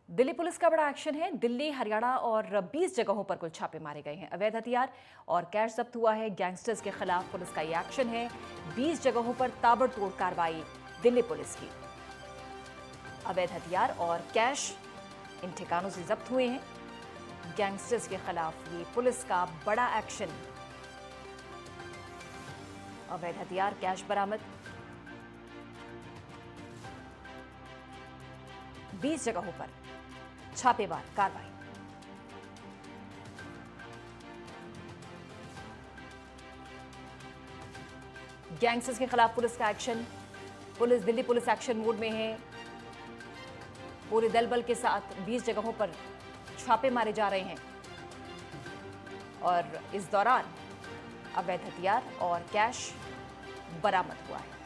Delhi police का बड़ा action है। दिल्ली, हरियाणा और 20 जगहों पर कुल छापे मारे गए हैं। अवैध हथियार और कैश जब्त हुआ है। गैंगस्टर्स के खिलाफ पुलिस का ये एक्शन है। 20 जगहों पर ताबड़तोड़ कार्रवाई दिल्ली पुलिस की। अवैध हथियार और कैश इन ठिकानों से जब्त हुए हैं। गैंगस्टर्स के खिलाफ ये पुलिस का बड़ा एक्शन। अवैध हथियार, कैश बरामद। 20 जगहों पर छापेमार कार्रवाई। गैंगस्टर्स के खिलाफ पुलिस का action. Delhi police action mode में है। पूरे दल बल के साथ 20 जगहों पर छापे मारे जा रहे हैं और इस दौरान अवैध हथियार और कैश बरामद हुआ है।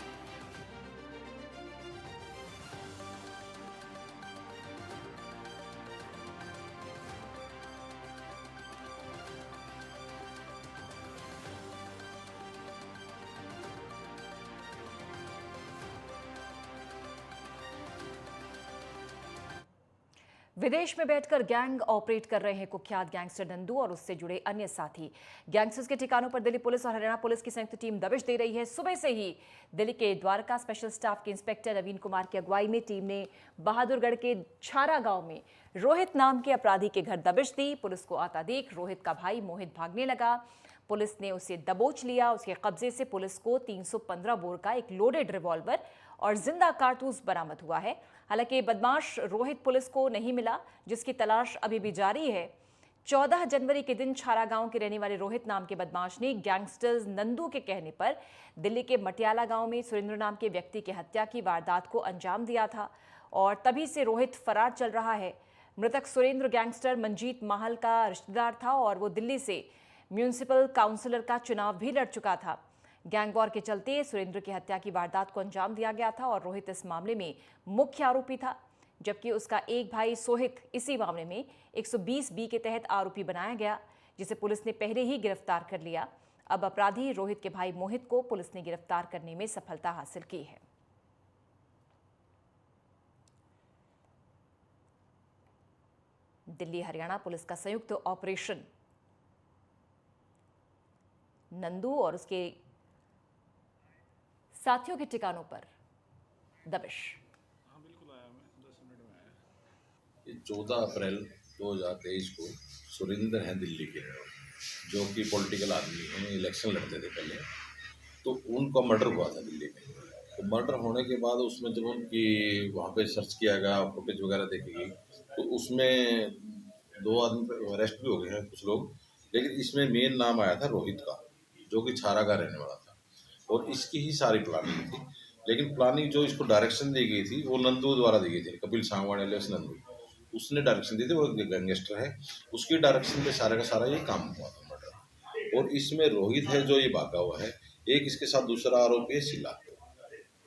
विदेश में बैठकर गैंग ऑपरेट कर रहे हैं कुख्यात गैंगस्टर नंदू और उससे जुड़े अन्य साथी। गैंगस्टर्स के ठिकानों पर दिल्ली पुलिस और हरियाणा पुलिस की संयुक्त टीम दबिश दे रही है। सुबह से ही दिल्ली के द्वारका स्पेशल स्टाफ के इंस्पेक्टर नवीन कुमार की अगुवाई में टीम ने बहादुरगढ़ के छारा गांव में रोहित नाम के अपराधी के घर दबिश दी। पुलिस को आता देख रोहित का भाई मोहित भागने लगा। पुलिस ने उसे दबोच लिया। उसके कब्जे से पुलिस को 315 बोर का एक लोडेड रिवॉल्वर और जिंदा कारतूस बरामद हुआ है। हालांकि बदमाश रोहित पुलिस को नहीं मिला, जिसकी तलाश अभी भी जारी है। 14 जनवरी के दिन छारा गांव के रहने वाले रोहित नाम के बदमाश ने गैंगस्टर्स नंदू के कहने पर दिल्ली के मटियाला गांव में सुरेंद्र नाम के व्यक्ति की हत्या की वारदात को अंजाम दिया था और तभी से रोहित फरार चल रहा है। मृतक सुरेंद्र गैंगस्टर मंजीत माहल का रिश्तेदार था और वो दिल्ली से म्यूनिसिपल काउंसिलर का चुनाव भी लड़ चुका था। गैंग वॉर के चलते सुरेंद्र की हत्या की वारदात को अंजाम दिया गया था और रोहित इस मामले में मुख्य आरोपी था, जबकि उसका एक भाई सोहित इसी मामले में 120 बी के तहत आरोपी बनाया गया, जिसे पुलिस ने पहले ही गिरफ्तार कर लिया। अब अपराधी रोहित के भाई मोहित को पुलिस ने गिरफ्तार करने में सफलता हासिल की है। दिल्ली हरियाणा पुलिस का संयुक्त ऑपरेशन। नंदू और उसके साथियों के ठिकानों पर दबिश। ये 14 अप्रैल 2023 को सुरेंद्र हैं दिल्ली के, जो कि पॉलिटिकल आदमी हैं, इलेक्शन लड़ते थे पहले। तो उनका मर्डर हुआ था दिल्ली में। तो मर्डर होने के बाद उसमें जब उनकी वहाँ पे सर्च किया गया, फुटेज वगैरह देखी गई, तो उसमें 2 आदमी अरेस्ट भी हो गए हैं कुछ लोग। लेकिन इसमें मेन नाम आया था रोहित का, जो कि छारा का रहने वाला था और इसकी ही सारी प्लानिंग थी। लेकिन प्लानिंग जो इसको डायरेक्शन दी गई थी वो नंदू द्वारा दी गई थी। कपिल सांगवान एलियास नंदू, उसने डायरेक्शन दी थी। वो गैंगस्टर है, उसकी डायरेक्शन पे सारा का सारा ये काम हुआ था मर्डर। और इसमें रोहित है जो ये भागा हुआ है। एक इसके साथ दूसरा आरोपी है शिला,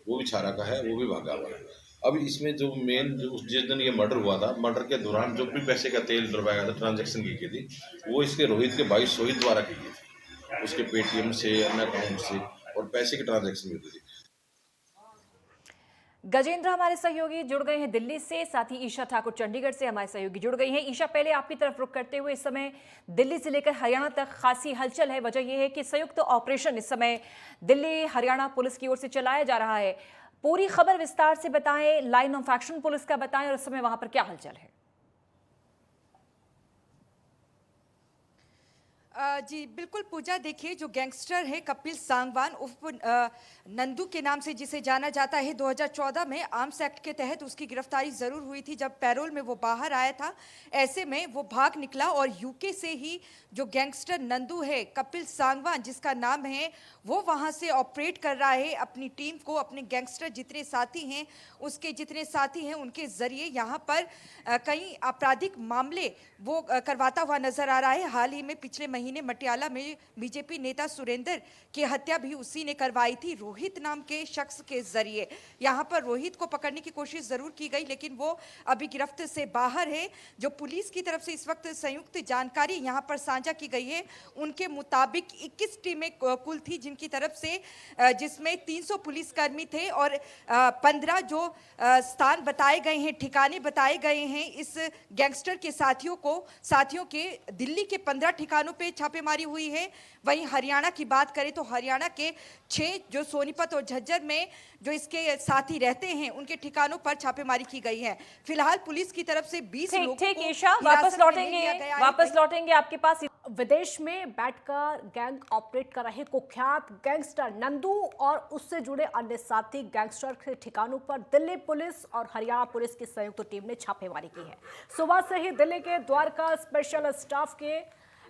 वो भी छारा का है, वो भी भागा हुआ है। अब इसमें जो मेन जिस दिन ये मर्डर हुआ था, मर्डर के दौरान जो भी पैसे का तेल डलवाया गया था, ट्रांजेक्शन की गई थी, वो इसके रोहित के भाई सोहित द्वारा की गई थी। उसके पेटीएम से, अन्य अकाउंट से और पैसे की ट्रांजेक्शन होती थी। गजेंद्र हमारे सहयोगी जुड़ गए हैं दिल्ली से, साथ ही ईशा ठाकुर चंडीगढ़ से हमारे सहयोगी जुड़ गई हैं। ईशा, पहले आपकी तरफ रुख करते हुए, इस समय दिल्ली से लेकर हरियाणा तक खासी हलचल है। वजह यह है कि संयुक्त ऑपरेशन इस समय दिल्ली हरियाणा पुलिस की ओर से चलाया जा रहा है। पूरी खबर विस्तार से बताएं, लाइन ऑफ एक्शन पुलिस का बताएं और इस समय वहां पर क्या हलचल है। जी बिल्कुल पूजा, देखिए जो गैंगस्टर है कपिल सांगवान उर्फ नंदू के नाम से जिसे जाना जाता है, 2014 में आर्म्स एक्ट के तहत उसकी गिरफ्तारी ज़रूर हुई थी जब पैरोल में वो बाहर आया था। ऐसे में वो भाग निकला और यूके से ही जो गैंगस्टर नंदू है कपिल सांगवान जिसका नाम है, वो वहाँ से ऑपरेट कर रहा है अपनी टीम को। अपने गैंगस्टर जितने साथी हैं, उसके जितने साथी हैं, उनके ज़रिए यहाँ पर कई आपराधिक मामले वो करवाता हुआ नज़र आ रहा है। हाल ही में पिछले महीने मटियाला में बीजेपी नेता सुरेंद्र की हत्या भी उसी ने करवाई थी, रोहित नाम के शख्स के जरिए। यहाँ पर रोहित को पकड़ने की कोशिश जरूर की गई, लेकिन वो अभी गिरफ्त से बाहर है। जो पुलिस की तरफ से इस वक्त संयुक्त जानकारी यहाँ पर साझा की गई है, उनके मुताबिक 21 टीमें कुल थी जिनकी तरफ से, जिसमें 300 पुलिसकर्मी थे और 15 जो स्थान बताए गए हैं, ठिकाने बताए गए हैं इस गैंगस्टर के साथियों के दिल्ली के 15 ठिकानों पे छापेमारी हुई है। वहीं हरियाणा की बात करें तो हरियाणा के 6 जो सोनीपत और झज्जर में जो इसके साथी रहते हैं उनके ठिकानों पर छापेमारी की गई है। फिलहाल पुलिस की तरफ से 20 लोगों ठीक को ईशा, हिरासत में ले लिया गया है। वापस लौटेंगे आपके पास। विदेश में बैठकर गैंग ऑपरेट कर रहे कुख्यात गैंगस्टर नंदू और उससे जुड़े अन्य साथी गैंगस्टर के ठिकानों पर दिल्ली पुलिस और हरियाणा पुलिस की संयुक्त टीम ने छापेमारी की है। सुबह से ही दिल्ली के द्वारका स्पेशल स्टाफ के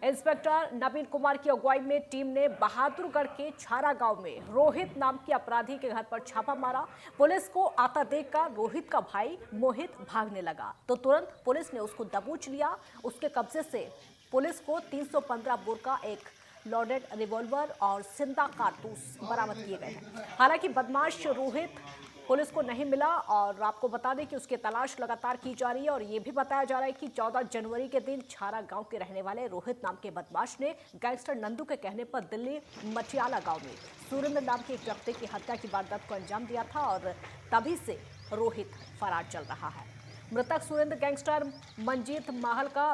इंस्पेक्टर नवीन कुमार की अगुवाई में टीम ने बहादुरगढ़ के छारा गांव में रोहित नाम के अपराधी के घर पर छापा मारा। पुलिस को आता देखकर रोहित का भाई मोहित भागने लगा तो तुरंत पुलिस ने उसको दबोच लिया। उसके कब्जे से पुलिस को 315 बोर का एक लोडेड रिवॉल्वर और जिंदा कारतूस बरामद किए गए हैं। हालांकि बदमाश रोहित पुलिस को नहीं मिला और आपको बता दें कि उसकी तलाश लगातार की जा रही है। और ये भी बताया जा रहा है कि 14 जनवरी के दिन छारा गांव के रहने वाले रोहित नाम के बदमाश ने गैंगस्टर नंदू के कहने पर दिल्ली मटियाला गांव में सुरेंद्र नाम के एक व्यक्ति की हत्या की वारदात को अंजाम दिया था और तभी से रोहित फरार चल रहा है। मृतक सुरेंद्र गैंगस्टर मंजीत माहल का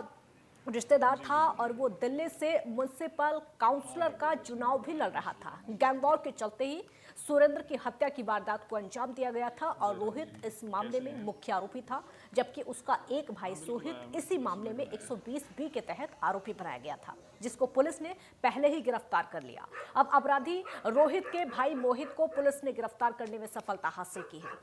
रिश्तेदार था और वो दिल्ली से म्युनिसिपल काउंसलर का चुनाव भी लड़ रहा था। गैंग वॉर के चलते ही सुरेंद्र की हत्या की वारदात को अंजाम दिया गया था और रोहित इस मामले में मुख्य आरोपी था, जबकि उसका एक भाई सोहित इसी मामले में 120B के तहत आरोपी बनाया गया था, जिसको पुलिस ने पहले ही गिरफ्तार कर लिया। अब अपराधी रोहित के भाई मोहित को पुलिस ने गिरफ्तार करने में सफलता हासिल की है।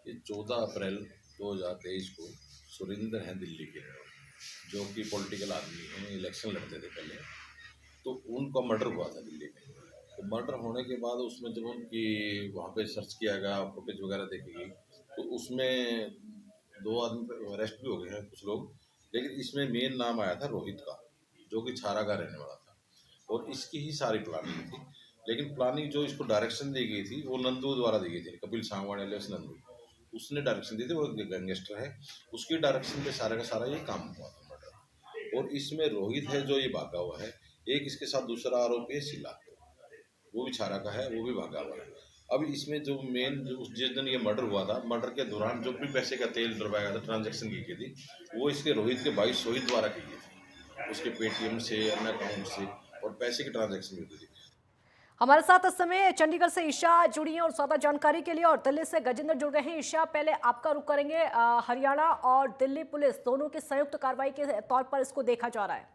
ये 14 अप्रैल 2023 को सुरेंद्र हैं दिल्ली के, जो कि पॉलिटिकल आदमी हैं, इलेक्शन लड़ते थे पहले। तो उनका मर्डर हुआ था दिल्ली में। तो मर्डर होने के बाद उसमें जब उनकी वहाँ पे सर्च किया गया, फुटेज वगैरह देखी गई, तो उसमें 2 आदमी अरेस्ट भी हो गए हैं कुछ लोग। लेकिन इसमें मेन नाम आया था रोहित का, जो कि छारा का रहने वाला था और इसकी ही सारी प्लानिंग थी। लेकिन प्लानिंग जो इसको डायरेक्शन दी गई थी वो नंदू द्वारा दी गई थी, कपिल सांगवान एलियास नंदू, उसने डायरेक्शन दी थी। वो गैंगस्टर है, उसकी डायरेक्शन पे सारा का सारा ये काम हुआ था मर्डर। और इसमें रोहित है जो ये भागा हुआ है, एक इसके साथ दूसरा आरोपी है शिला, वो भी छारा का है, वो भी भागा हुआ है। अब इसमें जो मेन जिस दिन ये मर्डर हुआ था, मर्डर के दौरान जो भी पैसे का तेल डलवाया था, ट्रांजैक्शन की गई थी, वो इसके रोहित के भाई सोहित द्वारा की गई थी, उसके पेटीएम से, अन्य अकाउंट से, और पैसे की ट्रांजैक्शन हुई थी। हमारे साथ इस समय चंडीगढ़ से ईशा जुड़ी हैं और ज्यादा जानकारी के लिए, और दिल्ली से गजेंद्र जुड़ गए हैं। ईशा, पहले आपका रुख करेंगे। हरियाणा और दिल्ली पुलिस दोनों की संयुक्त कार्रवाई के तौर पर इसको देखा जा रहा है।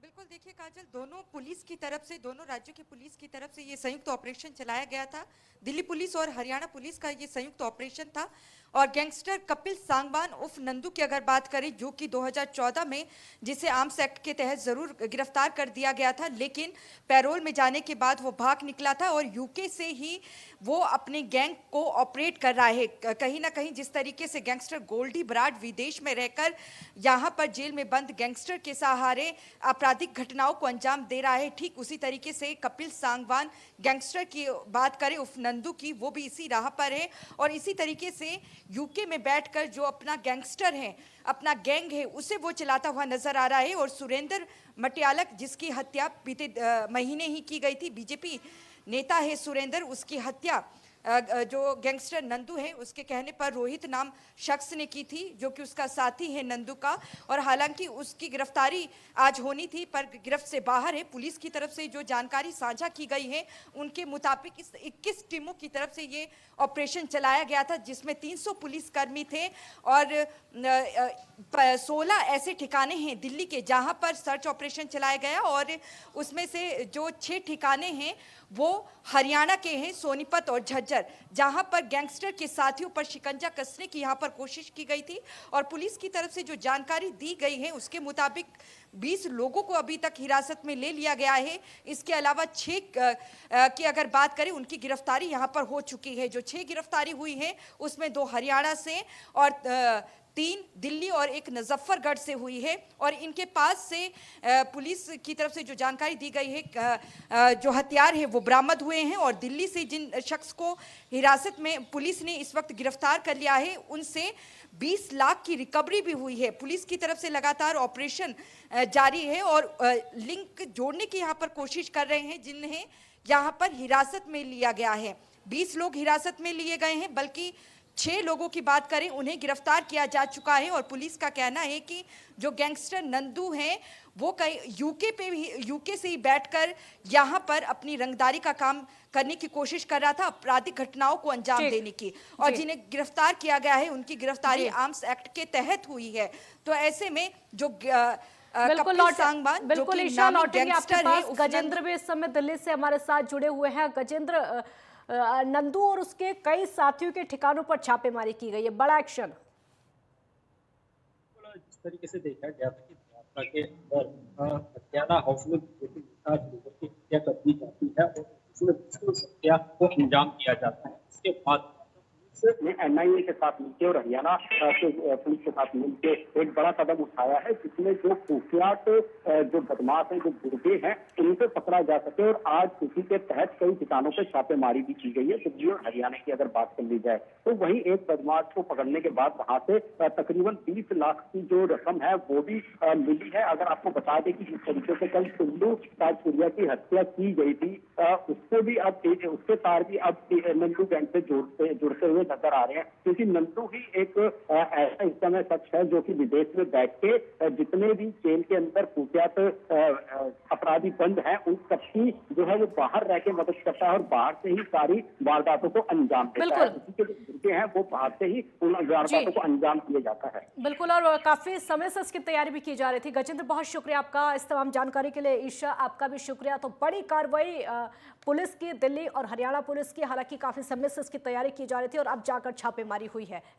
बिल्कुल, देखिए काजल, दोनों पुलिस की तरफ से, दोनों राज्यों की पुलिस की तरफ से ये संयुक्त ऑपरेशन चलाया गया था। दिल्ली पुलिस और हरियाणा पुलिस का ये संयुक्त ऑपरेशन था। और गैंगस्टर कपिल सांगवान उर्फ नंदू की अगर बात करें, जो कि 2014 में जिसे आर्म्स एक्ट के तहत जरूर गिरफ्तार कर दिया गया था, लेकिन पैरोल में जाने के बाद वो भाग निकला था और यूके से ही वो अपने गैंग को ऑपरेट कर रहा है। कहीं ना कहीं जिस तरीके से गैंगस्टर गोल्डी बराड विदेश में रहकर यहाँ पर जेल में बंद गैंगस्टर के सहारे आपराधिक घटनाओं को अंजाम दे रहा है, ठीक उसी तरीके से कपिल सांगवान गैंगस्टर की बात करें उर्फ नंदू की, वो भी इसी राह पर है। और इसी तरीके से यूके में बैठकर जो अपना गैंगस्टर है, अपना गैंग है, उसे वो चलाता हुआ नजर आ रहा है। और सुरेंद्र मटियालक, जिसकी हत्या बीते महीने ही की गई थी, बीजेपी नेता है सुरेंद्र, उसकी हत्या जो गैंगस्टर नंदू है उसके कहने पर रोहित नाम शख्स ने की थी, जो कि उसका साथी है नंदू का। और हालांकि उसकी गिरफ्तारी आज होनी थी पर गिरफ्त से बाहर है। पुलिस की तरफ से जो जानकारी साझा की गई है उनके मुताबिक इस 21 टीमों की तरफ से ये ऑपरेशन चलाया गया था, जिसमें 300 पुलिसकर्मी थे और 16 ऐसे ठिकाने हैं दिल्ली के जहां पर सर्च ऑपरेशन चलाया गया। और उसमें से जो 6 ठिकाने हैं वो हरियाणा के हैं, सोनीपत और झज्जर, जहां पर गैंगस्टर के साथियों पर शिकंजा कसने की यहां पर कोशिश की गई थी। और पुलिस की तरफ से जो जानकारी दी गई है उसके मुताबिक 20 लोगों को अभी तक हिरासत में ले लिया गया है। इसके अलावा 6 की अगर बात करें, उनकी गिरफ्तारी यहां पर हो चुकी है। जो 6 गिरफ्तारी हुई है उसमें 2 हरियाणा से और 3 दिल्ली और 1 मुजफ्फरगढ़ से हुई है। और इनके पास से पुलिस की तरफ से जो जानकारी दी गई है, जो हथियार है वो बरामद हुए हैं। और दिल्ली से जिन शख्स को हिरासत में पुलिस ने इस वक्त गिरफ्तार कर लिया है, उनसे 20 लाख की रिकवरी भी हुई है। पुलिस की तरफ से लगातार ऑपरेशन जारी है और लिंक जोड़ने की यहाँ पर कोशिश कर रहे हैं, जिन्हें यहाँ पर हिरासत में लिया गया है। 20 लोग हिरासत में लिए गए हैं, बल्कि 6 लोगों की बात करें उन्हें गिरफ्तार किया जा चुका है। और पुलिस का कहना है कि जो गैंगस्टर नंदू हैं वो कई यूके से ही बैठकर यहाँ पर अपनी रंगदारी का काम करने की कोशिश कर रहा था, आपराधिक घटनाओं को अंजाम देने की। और जिन्हें गिरफ्तार किया गया है उनकी गिरफ्तारी आर्म्स एक्ट के तहत हुई है। तो ऐसे में जो बिल्कुल सांगवान, बिल्कुल ईशा लौटेंगे आपके पास। गजेंद्र भी इस समय दिल्ली से हमारे साथ जुड़े हुए हैं। गजेंद्र, नंदू और उसके कई साथियों के ठिकानों पर छापेमारी की गई है, बड़ा एक्शन। जिस तरीके से देखा गया था कि द्वारका के अंदर हत्यारा हाउस में की हत्या कर दी जाती है और उसमें दूसरी हत्या को अंजाम दिया जाता है। इसके बाद ने NIA के साथ मिलकर और हरियाणा के पुलिस के साथ मिलकर एक बड़ा कदम उठाया है, जिसमें जो कुख्यात जो बदमाश हैं, जो गुर्गे हैं, उनको पकड़ा जा सके। और आज उसी के तहत कई ठिकानों पर छापेमारी भी की गई है। दिल्ली और हरियाणा की अगर बात कर ली जाए तो वहीं एक बदमाश को पकड़ने के बाद वहां से तकरीबन 20 लाख की जो रकम है वो भी मिली है। अगर आपको बता दें कि जिस तरीके से कल टुल्लू ताजपुरिया की हत्या की गई थी, उसको भी अब उसके तार भी अब नंदू गैंग से जुड़ते हुए नजर आ रहे हैं, क्योंकि नंदू ही एक ऐसा इस समय शख्स है जो कि विदेश में बैठ के जितने भी जेल के अंदर कुख्यात अपराधी बंद हैं उन सबकी जो है वो बाहर रह के मदद करता है और बाहर से ही सारी वारदातों को अंजाम देता है। उसी के जो गुर्गे हैं वो बाहर से ही उन वारदातों को अंजाम दिया जाता है। बिल्कुल, और काफी समय से इसकी तैयारी भी की जा रही थी। गजेंद्र, बहुत शुक्रिया आपका इस तमाम जानकारी के लिए। ईशा, आपका भी शुक्रिया। तो बड़ी कार्रवाई पुलिस की, दिल्ली और हरियाणा पुलिस की, हालांकि काफी समय से इसकी तैयारी की जा रही थी और अब जाकर छापेमारी हुई है।